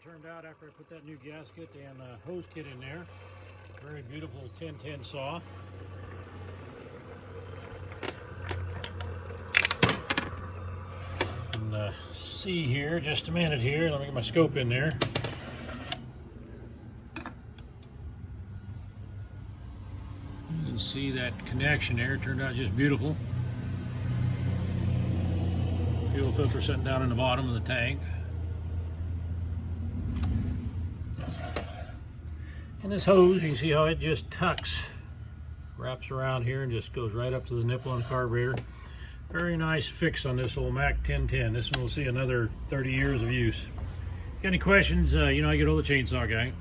turned out after I put that new gasket and hose kit in there. Very beautiful 1010 saw. You can see here, just a minute here, let me get my scope in there. You can see that connection there, turned out just beautiful. Fuel filter sitting down in the bottom of the tank. And this hose, you can see how it just tucks, wraps around here and just goes right up to the nipple on the carburetor. Very nice fix on this old Mac 1010. This one will see another 30 years of use. Got any questions, you know, I get hold of the chainsaw guy.